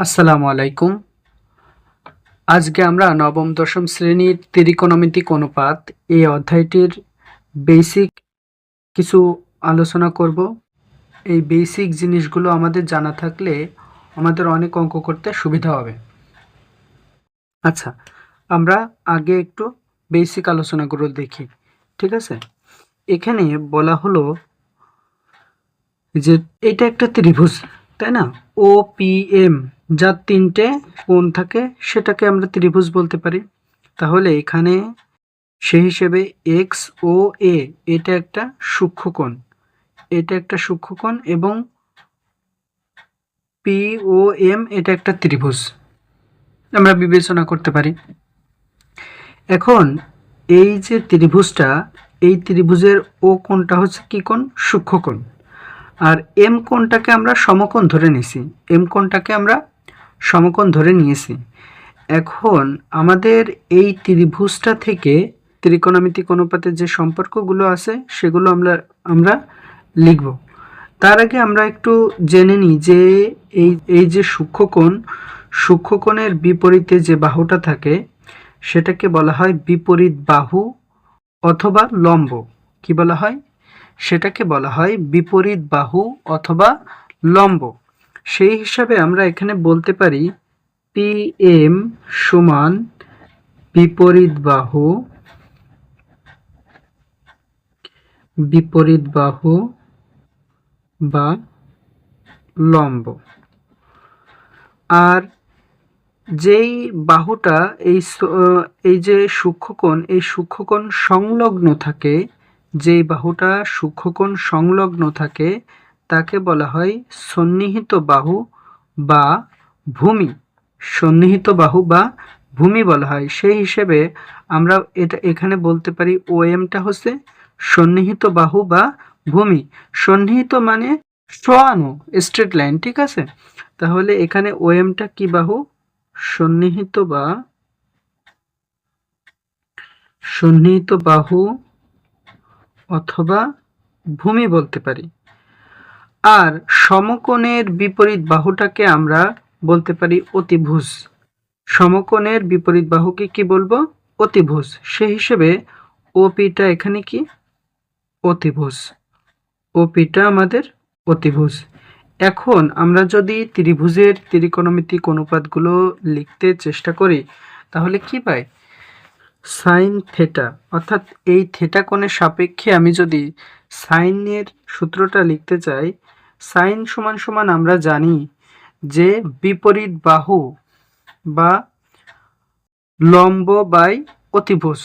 আসসালামু আলাইকুম। আজকে আমরা নবম দশম শ্রেণীর ত্রিকোণমিতিক অনুপাত এই অধ্যায়টির বেসিক কিছু আলোচনা করব। এই বেসিক জিনিসগুলো আমাদের জানা থাকলে আমাদের অনেক অঙ্ক করতে সুবিধা হবে। আচ্ছা, আমরা আগে একটু বেসিক আলোচনাগুলো দেখি। ঠিক আছে, এখানে বলা হলো যে এটা একটা ত্রিভুজ, তাই না? ও পি এম যার তিনটে কোণ থাকে সেটাকে আমরা ত্রিভুজ বলতে পারি। তাহলে এখানে সেই হিসেবে এক্স ও এ এটা একটা সূক্ষ্মকোণ, এটা একটা সূক্ষ্মকোণ এবং পি ও এম এটা একটা ত্রিভুজ আমরা বিবেচনা করতে পারি। এখন এই যে ত্রিভুজটা, এই ত্রিভুজের ও কোণটা হচ্ছে কি কোণ? সূক্ষ্মকোণ। আর এম কোণটাকে আমরা সমকোণ ধরে নিয়েছি, এম কোণটাকে আমরা সমকোণ ধরে নিয়েছি। এখন আমাদের এই ত্রিভুজটা থেকে ত্রিকোণমিতিক অনুপাতের যে সম্পর্কগুলো আছে সেগুলো আমরা লিখব। তার আগে আমরা একটু জেনে নিই যে এই যে সূক্ষ্মকোণের বিপরীতে যে বাহুটা থাকে সেটাকে বলা হয় বিপরীত বাহু অথবা লম্ব। কি বলা হয়? সেটাকে বলা হয় বিপরীত বাহু অথবা লম্ব। সেই হিসাবে আমরা এখানে বলতে পারি পি এম সমান বিপরীত বাহু বা লম্ব। আর যেই বাহুটা এই যে সূক্ষ্মকোণ, এই সূক্ষ্মকোণ সংলগ্ন থাকে, যেই বাহুটা সূক্ষ্মকোণ সংলগ্ন থাকে তাকে বলা হয় সন্নিহিত বাহু বা ভূমি। সন্নিহিত বাহু বা ভূমি বলা হয়। সেই হিসেবে আমরা এখানে বলতে পারি ও এমটা হচ্ছে সন্নিহিত বাহু বা ভূমি। সন্নিহিত মানে শোয়ানো, স্ট্রেট লাইন। ঠিক আছে, তাহলে এখানে ও এমটা কি বাহু? সন্নিহিত বাহু অথবা ভূমি বলতে পারি। আর সমকোণের বিপরীত বাহুটাকে আমরা বলতে পারি অতিভুজ। সমকোণের বিপরীত বাহুকে কি বলবো? অতিভুজ। সেই হিসেবে ওপিটা এখানে কি? অতিভুজ। ওপিটা আমাদের অতিভুজ। এখন আমরা যদি ত্রিভুজের ত্রিকোণমিতিক অনুপাতগুলো লিখতে চেষ্টা করি তাহলে কি পাই? সাইন থেটা, অর্থাৎ এই থেটা কোণের সাপেক্ষে আমি যদি সাইনের সূত্রটা লিখতে চাই, সাইন সমান সমান আমরা জানি যে বিপরীত বাহু বা লম্ব বাই অতিভুজ।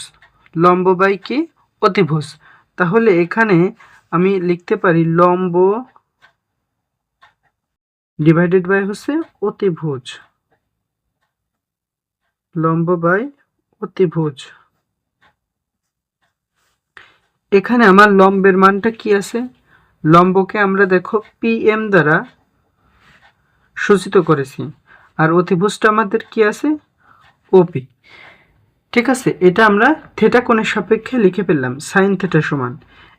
লম্ব বাই কি? অতিভুজ। তাহলে এখানে আমি লিখতে পারি লম্ব ডিভাইডেড বাই হচ্ছে অতিভুজ। লম্ব বাই অতিভুজ। এখানে আমার লম্বের মানটা কি আছে? লম্বকে আমরা দেখো পি এম দ্বারা সূচিত করেছি, আর অতিভুজটা আমাদের কি আছে? ওপি। ঠিক আছে, এটা আমরা থেটা কোণের সাপেক্ষে লিখে ফেললাম সাইন থেটা সমান।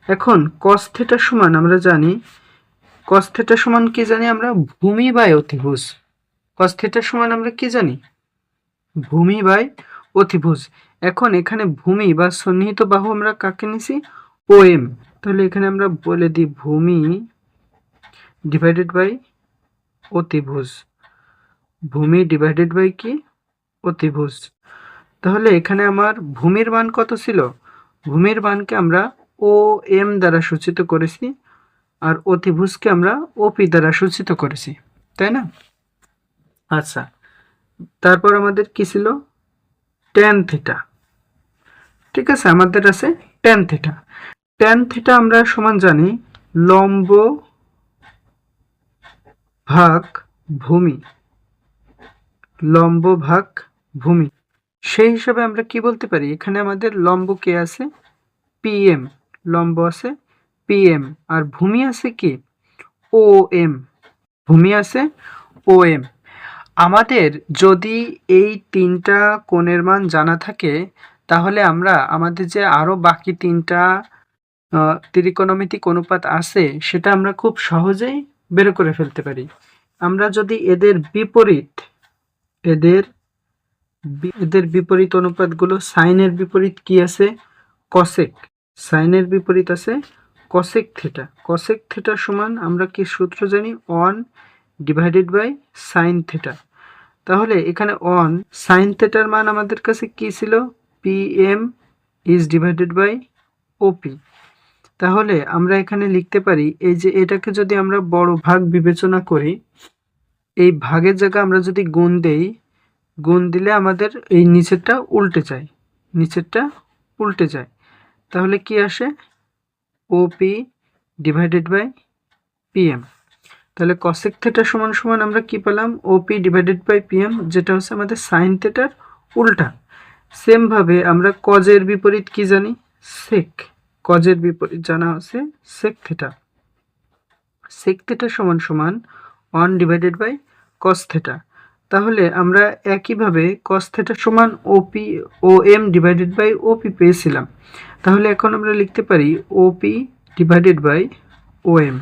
এখন কস থেটা সমান আমরা জানি, কস থেটা সমান কি জানি আমরা? ভূমি বাই অতিভুজ। কস থেটা সমান আমরা কি জানি? ভূমি বাই অতিভুজ। এখন এখানে ভূমি বা সন্নিহিত বাহু আমরা কাকে নিছি? ও এম। তাহলে এখানে আমরা বলে দিই ভূমি ডিভাইডেড বাই অতিভুজ। ভূমি ডিভাইডেড বাই কি? অতিভুজ। তাহলে এখানে আমার ভূমির মান কত ছিল? ভূমির মানকে আমরা ও এম দ্বারা সূচিত করেছি, আর অতিভুজকে আমরা ওপি দ্বারা সূচিত করেছি, তাই না? আচ্ছা, তারপর আমাদের কি ছিল? Tan theta. ঠিক আছে, আমাদের আছে ট্যান থিটা। ট্যান থিটা আমরা সমান জানি লম্ব ভাগ ভূমি। লম্ব ভাগ ভূমি। সেই হিসাবে আমরা কি বলতে পারি? এখানে আমাদের লম্ব কে আছে? পিএম। লম্ব আছে পিএম, আর ভূমি আছে কি? ও এম। ভূমি আছে ও এম। আমাদের যদি এই তিনটা কোণের মান জানা থাকে তাহলে আমরা আমাদের যে আরো বাকি তিনটা ত্রিকোণমিতিক অনুপাত আছে সেটা আমরা খুব সহজেই বের করে ফেলতে পারি। আমরা যদি এদের বিপরীত এদের এদের বিপরীত অনুপাতগুলো, সাইনের বিপরীত কি আছে? কসেক। সাইনের বিপরীত আছে কসেক থিটা। কসেক থিটা সমান আমরা কি সূত্র জানি? 1 ডিভাইডেড বাই সাইন থিটা। তাহলে এখানে 1 সাইন থিটার মান আমাদের কাছে কি ছিল? PM is divided by OP। তাহলে আমরা এখানে লিখতে পারি, এই যে এটাকে যদি আমরা বড় ভাগ বিবেচনা করি, এই ভাগের জায়গায় আমরা যদি গুণ দেই, গুণ দিলে আমাদের এই নিচেরটা উল্টে যায়, নিচেরটা উল্টে যায়। তাহলে কি আসে? OP divided by PM। তাহলে কসেক থিটা সমান সমান আমরা কি পেলাম? OP ডিভাইডেড বাই PM, যেটা হচ্ছে আমাদের সাইন থিটার উল্টা। সেম ভাবে আমরা কজের বিপরীত কি জানি? সেক। কজের বিপরীত জানা হচ্ছে সেক থিটা। সেক থিটা সমান সমান 1 ডিভাইডেড বাই কস থিটা। তাহলে আমরা একইভাবে কস থিটা সমান OM ডিভাইডেড বাই OP পেয়েছিলাম। তাহলে এখন আমরা লিখতে পারি OP ডিভাইডেড বাই OM।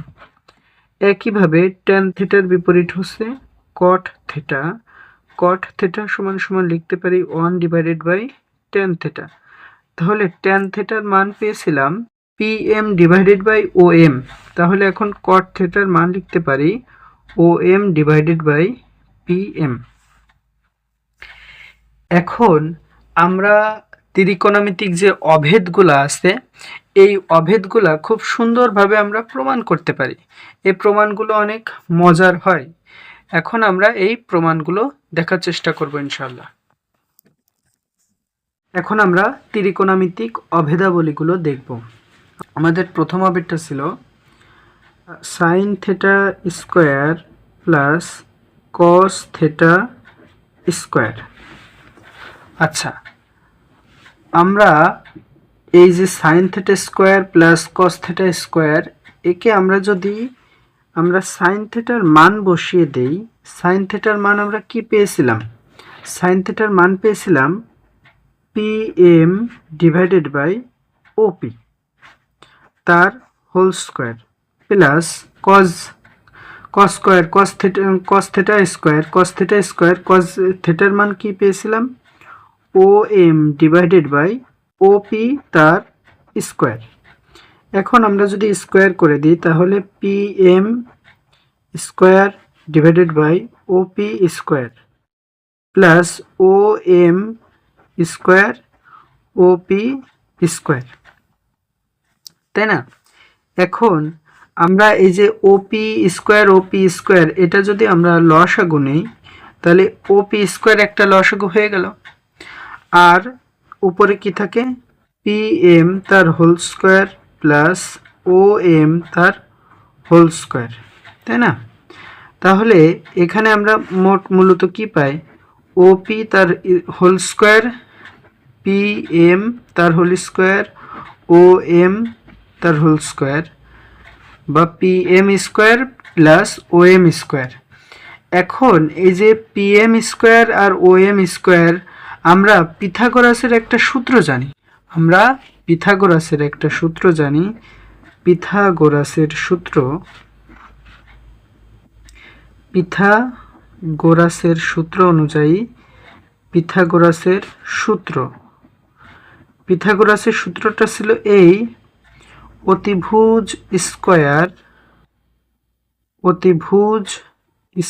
একইভাবে ট্যান থিটার বিপরীত হচ্ছে কট থিটা। কট থিটা সমান সমান লিখতে পারি 1 ডিভাইডেড বাই ট্যান থিটা। তাহলে ট্যান থিটার মান পেয়েছিলাম PM ডিভাইডেড বাই OM। তাহলে এখন কট থিটার মান লিখতে পারি OM ডিভাইডেড বাই PM। এখন আমরা ত্রিকোণমিতিক যে অভেদগুলো আছে, এই অভেদগুলা খুব সুন্দরভাবে আমরা প্রমাণ করতে পারি। এই প্রমাণগুলো অনেক মজার হয়। এখন আমরা এই প্রমাণগুলো দেখার চেষ্টা করব ইনশাআল্লাহ। এখন আমরা ত্রিকোণমিতিক অভেদাবলীগুলো দেখব। আমাদের প্রথম অভেদটা ছিল সাইন থিটা স্কোয়ার প্লাস কস থিটা স্কোয়ার। আচ্ছা, আমরা এই যে সাইন থিটা স্কোয়ার প্লাস কস থিটা স্কোয়ার, একে আমরা যদি সাইন থিটার মান বসিয়ে দেই, সাইন থিটার মান আমরা কি পেয়েছিলাম? সাইন থিটার মান পেয়েছিলাম PM ডিভাইডেড বাই OP তার whole square plus cos square cos theta square cos থিটার মান কি পেয়েছিলাম? OM ডিভাইডেড বাই OP তার স্কোয়ার। এখন আমরা যদি স্কোয়ার করে দিই, তাহলে PM square divided by OP square plus OM square OP square, তাই না? এখন আমরা এই যে OP স্কোয়ার এটা যদি আমরা লসাগু নেই, তাহলে OP স্কোয়ার একটা লসাগু হয়ে গেল। আর উপরে কি থাকে? PM তার হোল স্কোয়ার প্লাস OM তার হোল স্কোয়ার, তাই না? তাহলে এখানে আমরা মূলত কি পাই? OP তার হোল স্কোয়ার, PM তার হোল স্কোয়ার, OM তার হোল স্কোয়ার, বা PM square plus OM square. এখন এই যে PM স্কোয়ার আর OM স্কোয়ার, আমরা পিথাগোরাসের একটা সূত্র জানি। পিথাগোরাসের সূত্র অনুযায়ী পিথাগোরাসের সূত্রটা ছিল এই: অতিভুজ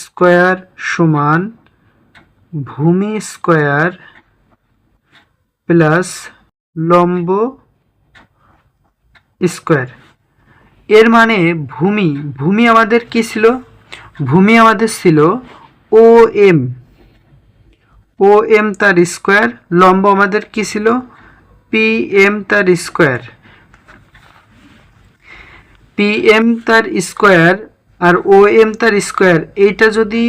স্কয়ার সমান ভূমি স্কয়ার প্লাস লম্ব স্কয়ার। এর মানে ভূমি আমাদের কি ছিল? ভূমি আমাদের ছিল OM তার স্কয়ার, লম্ব আমাদের কি ছিল? PM তার স্কয়ার। PM তার স্কয়ার আর OM তার স্কয়ার, এইটা যদি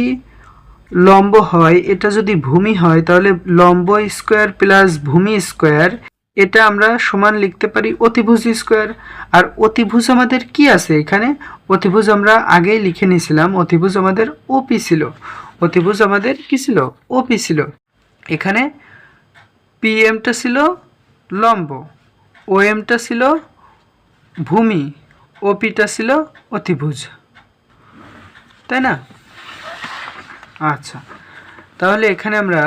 লম্ব হয়, এটা যদি ভূমি হয়, তাহলে লম্ব স্কয়ার প্লাস ভূমি স্কয়ার, এটা আমরা সমান লিখতে পারি অতিভুজ স্কয়ার। আর অতিভুজ আমাদের কি আছে এখানে? অতিভুজ আমরা আগেই লিখে নিয়েছিলাম, অতিভুজ আমাদের OP ছিল। অতিভুজ আমাদের কি ছিল? OP ছিল। এখানে PMটা ছিল লম্ব, OMটা ছিল ভূমি, OPটা ছিল অতিভুজ, তাই না? আচ্ছা, তাহলে এখানে আমরা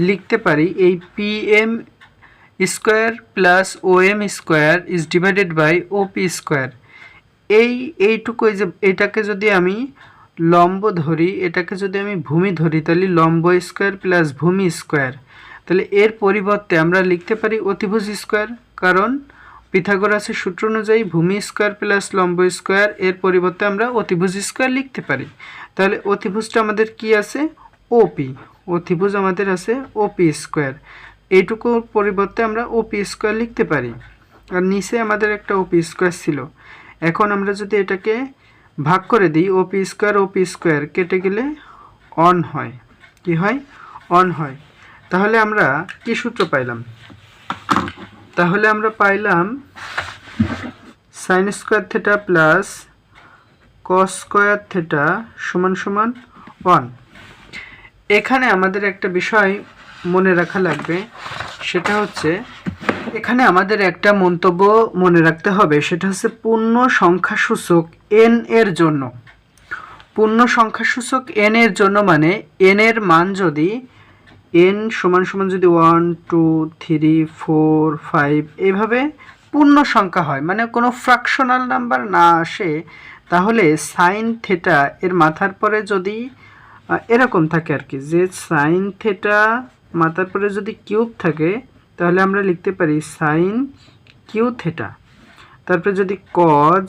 লিখতে পারি এই P M square plus O M square is divided by O P square. এইটুকু যে এটাকে যদি আমি লম্ব ধরি, এটাকে যদি আমি ভূমি ধরি, তাহলে লম্ব স্কোয়ার প্লাস ভূমি স্কোয়ার। তাহলে এর পরিবর্তে আমরা লিখতে পারি অতিভুজ স্কোয়ার, কারণ পিথাগোরাসের সূত্র অনুযায়ী ভূমি স্কোয়ার প্লাস লম্ব স্কোয়ার, এর পরিবর্তে আমরা অতিভুজ স্কোয়ার লিখতে পারি। তাহলে অতিভুজটা আমাদের কি আছে? ওপি। অতিভুজ আমাদের আছে ওপি স্কোয়ার। এইটুকুর পরিবর্তে আমরা ওপি স্কোয়ার লিখতে পারি। আর নিচে আমাদের একটা ওপি স্কোয়ার ছিল। এখন আমরা যদি এটাকে ভাগ করে দিই, ওপি স্কোয়ার কেটে গেলে অন হয়। কি হয়? অন হয়। তাহলে আমরা কি সূত্র পাইলাম? তাহলে আমরা পাইলাম sine square theta plus cos square theta সমান সমান 1। এখানে আমাদের একটা বিষয় মনে রাখা লাগবে, সেটা হচ্ছে এখানে আমাদের একটা মন্তব্য মনে রাখতে হবে, সেটা হচ্ছে পূর্ণ সংখ্যাসূচক n এর জন্য। পূর্ণ সংখ্যাসূচক n এর জন্য মানে n এর মান যদি n সমান সমান যদি 1 2 3 4 5 এইভাবে পূর্ণ সংখ্যা হয়, মানে কোনো ফ্র্যাকশনাল নাম্বার না আসে, তাহলে সাইন থিটা এর মাথার পরে যদি এরকম থাকে আর কি, যে সাইন থিটা মাথার পরে যদি কিউব থাকে, তাহলে আমরা লিখতে পারি সাইন কিউ থিটা। তারপরে যদি কজ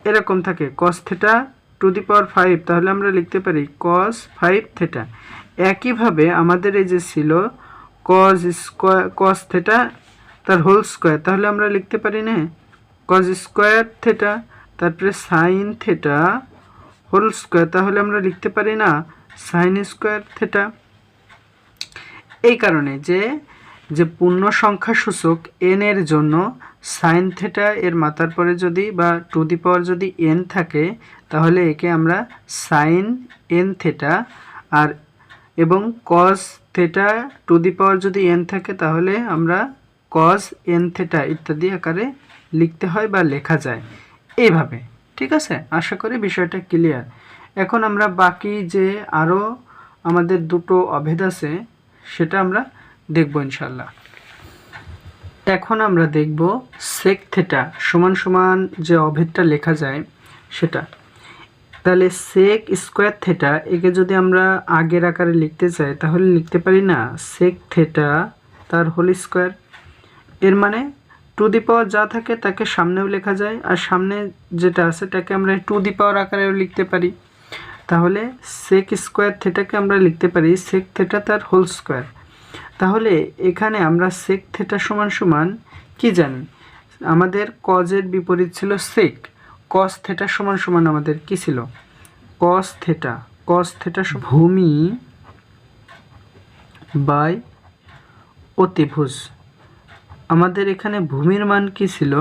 এরকম থাকে, কস থিটা টু দি পাওয়ার 5, তাহলে আমরা লিখতে পারি কস 5 থিটা। একইভাবে আমাদের এই যে ছিল কস থিটা তার হোল স্কোয়ার, তাহলে আমরা লিখতে পারি না কস স্কোয়ার থিটা, তারপরে সাইন থিটা হোল স্কোয়ার, তাহলে আমরা লিখতে পারি না সাইন স্কোয়ার থিটা। এই কারণে যে পূর্ণ সংখ্যা সূচক n এর জন্য সাইন থিটা এর মাথার পরে যদি বা টু দি পাওয়ার যদি n থাকে, তাহলে একে আমরা সাইন n থিটা, আর এবং কস থিটা টু দি পাওয়ার যদি n থাকে, তাহলে আমরা কস n থিটা ইত্যাদি আকারে লিখতে হয় বা লেখা যায় এইভাবে। ঠিক আছে, আশা করি বিষয়টা ক্লিয়ার। এখন আমরা বাকি যে আরও আমাদের দুটো অভেদ আছে সেটা আমরা দেখব ইনশাল্লাহ। এখন আমরা দেখব সেক থিটা সমান সমান যে অভেদটা লেখা যায় সেটা। তাহলে সেক স্কোয়ার থিটা একে যদি আমরা আগের আকারে লিখতে চাই, তাহলে লিখতে পারি না সেক থিটা তার হোল স্কোয়ার। এর মানে টু দি পাওয়ার যা থাকে তাকে সামনেও লেখা যায়, আর সামনে যেটা আছে তাকে আমরা টু দি পাওয়ার আকারেও লিখতে পারি। তাহলে সেক স্কোয়ার থিটাকে আমরা লিখতে পারি সেক থিটা তার হোল স্কোয়ার। তাহলে এখানে আমরা সেক থিটা সমান সমান কি জানি? আমাদের কজের বিপরীত ছিল সেক। কস থিটা সমান সমান আমাদের কি ছিল? Cos theta. কস থিটা ভূমি বাই অতিভুজ। আমাদের এখানে ভূমির মান কি ছিল?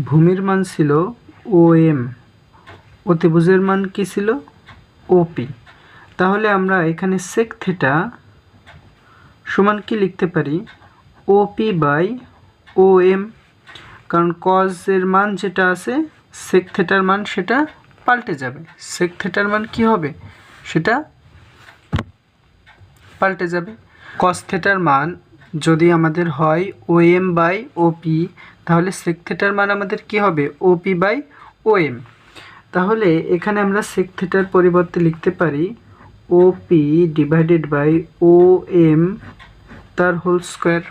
ভূমির মান ছিল OM, অতিভুজের মান কি ছিল? OP। তাহলে আমরা এখানে সেক থিটা সমান কি লিখতে পারি? OP বাই OM, কারণ কজের মান যেটা আছে সেক থিটার মান সেটা পাল্টে যাবে। সেক থিটার মান কি হবে? সেটা পাল্টে যাবে। কস থিটার মান যদি আমাদের হয় OM বাই OP, তাহলে সেক থিটার মান আমাদের কি হবে? OP by OM। তাহলে এখানে আমরা সেক থিটার পরিবর্তে লিখতে পারি OP ডিভাইডেড বাই OM তার হোল স্কোয়ার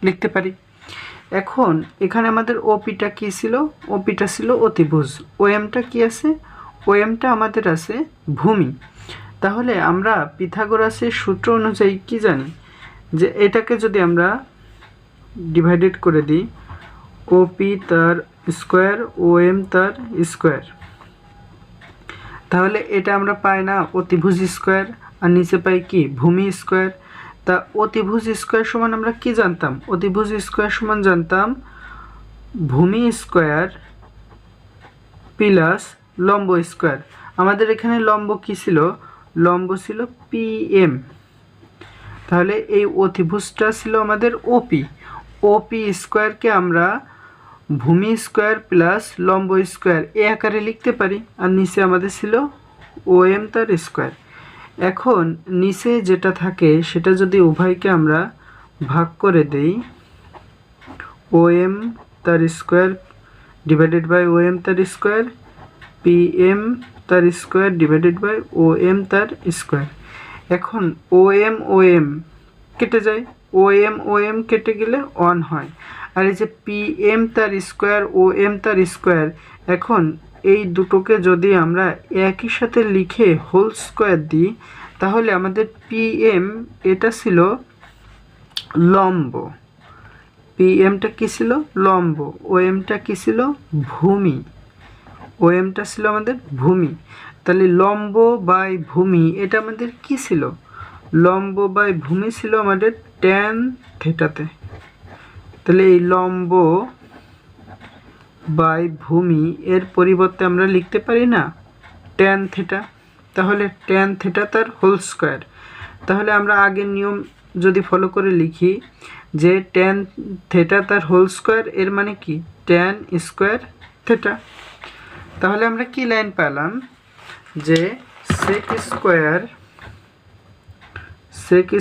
লিখতে পারি। এখন এখানে আমাদের OPটা কি ছিল? OPটা ছিল অতিভুজ। OMটা কি আছে? OMটা আমাদের আছে ভূমি। তাহলে আমরা পিথাগোরাসের সূত্র অনুযায়ী কি জানি? যে এটাকে যদি আমরা ডিভাইডেড করে দিই, OP তার স্কোয়ার OM তার স্কোয়ার, তাহলে এটা আমরা পাই না অতিভুজ স্কোয়ার, আর নিচে পাই কি? ভূমি স্কোয়ার। তা অতিভুজ স্কোয়ার সমান আমরা কি জানতাম? অতিভুজ স্কোয়ার সমান জানতাম ভূমি স্কোয়ার প্লাস লম্ব স্কোয়ার। আমাদের এখানে লম্ব কি ছিল? লম্ব ছিল PM। তাহলে এই অতিভুজটা ছিল আমাদের OP। OP স্কোয়ারকে আমরা ভূমি স্কোয়ার প্লাস লম্ব স্কোয়ার এ আকারে লিখতে পারি, আর নিচে আমাদের ছিল OM তার স্কোয়ার। এখন নিচে যেটা থাকে সেটা যদি উভয়কে আমরা ভাগ করে দেই, OM তার স্কোয়ার ডিভাইডেড বাই OM তার স্কোয়ার, PM তার স্কোয়ার ডিভাইডেড বাই OM তার স্কোয়ার। এখন OM কেটে যায়, OM কেটে গেলে 1 হয়। আর এই যে PM তার স্কোয়ার, OM তার স্কোয়ার, এখন এই দুটোকে যদি আমরা একই সাথে লিখে হোল স্কোয়ার দিই, তাহলে আমাদের PM এটা ছিল লম্ব, PMটা কি ছিল লম্ব, OMটা কি ছিল ভূমি, OMটা ছিল আমাদের ভূমি। তাহলে লম্ব বাই ভূমি এটা আমাদের কি ছিল, লম্ব বাই ভূমি ছিল আমাদের ট্যান থিটাতে। তাহলে এই লম্ব বাই ভূমি এর পরিবর্তে আমরা লিখতে পারি না ট্যান থিটা, তাহলে ট্যান থিটা তার হোল স্কোয়ার। তাহলে আমরা আগের নিয়ম যদি ফলো করে লিখি যে ট্যান থিটা তার হোল স্কোয়ার, এর মানে কি ট্যান স্কোয়ার থিটা। তাহলে আমরা কি লাইন পেলাম যে সেক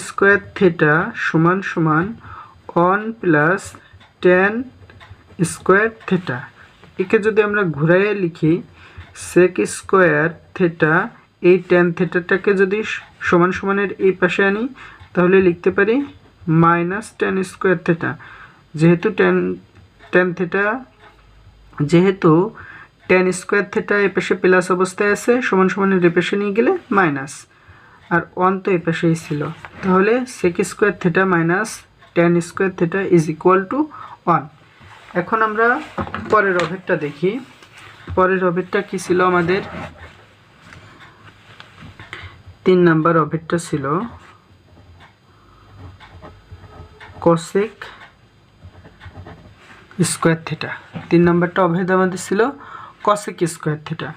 স্কোয়ার থিটা সমান সমান 1 প্লাস ট্যান স্কোয়ার থিটা। একে যদি আমরা ঘুরাইয়ে লিখি সেক স্কোয়ার থিটা, এই ট্যান থিটাটাকে যদি সমান সমানের এই পাশে আনি তাহলে লিখতে পারি মাইনাস ট্যান স্কোয়ার থিটা। যেহেতু ট্যান স্কোয়ার থিটা এ পাশে প্লাস অবস্থায় আছে, সমান সমানের এ পাশে নিয়ে গেলে মাইনাস, আর 1 তো এ পাশেই ছিল। তাহলে sec square theta minus tan square theta is equal to 1। এখন আমরা পরের অভেদটা দেখি। পরের অভেদটা কি ছিল আমাদের, 3 নাম্বার অভেদটা ছিল কোসেক স্কোয়ার থিটা। 3 নাম্বারটা অভেদ আমাদের ছিল cosec square theta.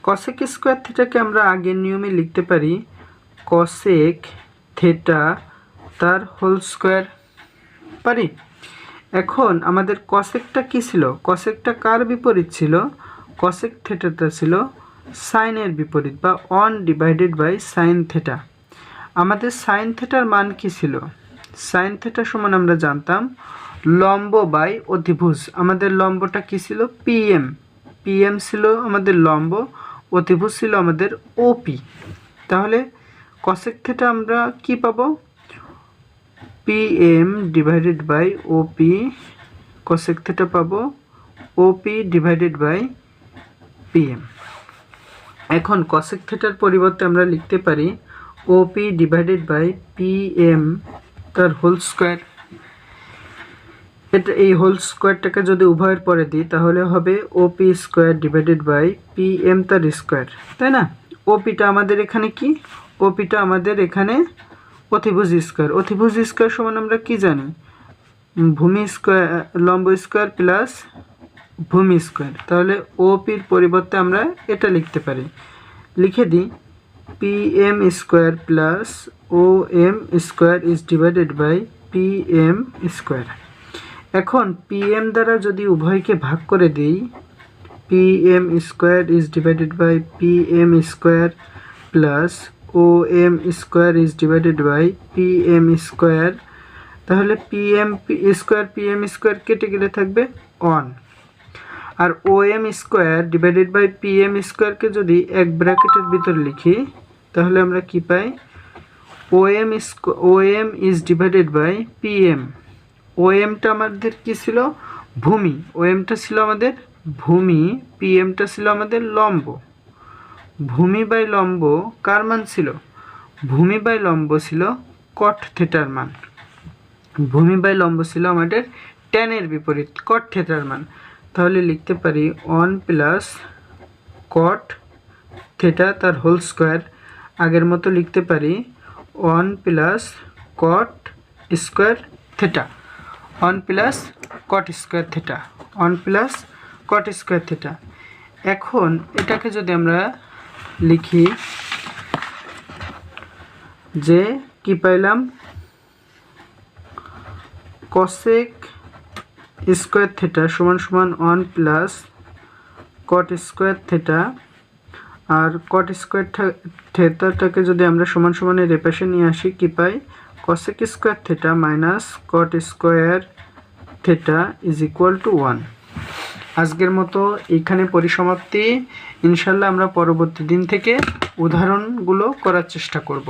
Cosec square থিটাকে আমরা আগের নিয়মে লিখতে পারি কোসেক থিটা তার হোল স্কোয়ার, পারি। এখন আমাদের কোসেকটা কি ছিল, কোসেকটা কার বিপরীত ছিল, কোসেক থিটাটা ছিল সাইনের বিপরীত বা 1 ডিভাইডেড বাই সাইন থিটা। আমাদের সাইন থিটার মান কি ছিল, সাইন থিটা সমান আমরা জানতাম লম্ব বাই অতিভুজ। আমাদের লম্বটা কি ছিল PM ছিল আমাদের লম্ব, অতিভুজ ছিল আমাদের OP। তাহলে কোসেক থিটা আমরা কি পাবো, PM divided by OP, cosec theta পাবো OP ডিভাইডেড বাই PM। এখন কোসেক থিটার পরিবর্তে আমরা লিখতে পারি OP ডিভাইডেড বাই PM তার হোল স্কোয়ার। এটা এই হোল স্কোয়ারটাকে যদি উভয়ের পরে দিই তাহলে হবে OP square divided by PM তার স্কোয়ার, তাই না। OPটা আমাদের এখানে কি, OPটা আমাদের এখানে অতিভুজ স্কোয়ার। অতিভুজ স্কোয়ার সমান আমরা কি জানি, ভূমি স্কোয়ার, লম্ব স্কোয়ার প্লাস ভূমি স্কোয়ার। তাহলে OPর পরিবর্তে আমরা এটা লিখতে পারি, লিখে দিই PM square plus OM square is divided by PM square. এখন PM দ্বারা যদি উভয়কে ভাগ করে দিই, PM square is divided by PM square plus OM square is divided by PM square, তাহলে PM স্কোয়ার কেটে গেলে থাকবে 1। আর OM square divided by PM স্কোয়ারকে যদি এক ব্র্যাকেটের ভিতর লিখি তাহলে আমরা কি পাই, OM is divided by PM। OMটা আমাদের কি ছিল ভূমি, OMটা ছিল আমাদের ভূমি, PMটা ছিল আমাদের লম্ব। ভূমি বাই লম্ব কার মান ছিল, ভূমি বাই লম্ব ছিল কট থিটার মান, ভূমি বাই লম্ব ছিল আমাদের ট্যানের বিপরীত কট থিটার মান। তাহলে লিখতে পারি 1 প্লাস কট থিটা তার হোল স্কোয়ার, আগের মতো লিখতে পারি 1 plus cot square theta, 1 plus cot square theta, 1 plus cot square theta. এখন এটাকে যদি আমরা লিখি যে কি পাইলাম, কোসেক স্কোয়ার থিটা সমান সমান 1 প্লাস কট স্কোয়ার থিটা, আর কট স্কোয়ার থেটাটাকে যদি আমরা সমান সমানের এপাশে নিয়ে আসি কি পাই, cosec square theta minus cot square theta is equal to 1। আজকের মতো এইখানে পরিসমাপ্তি। ইনশাল্লাহ আমরা পরবর্তী দিন থেকে উদাহরণগুলো করার চেষ্টা করব।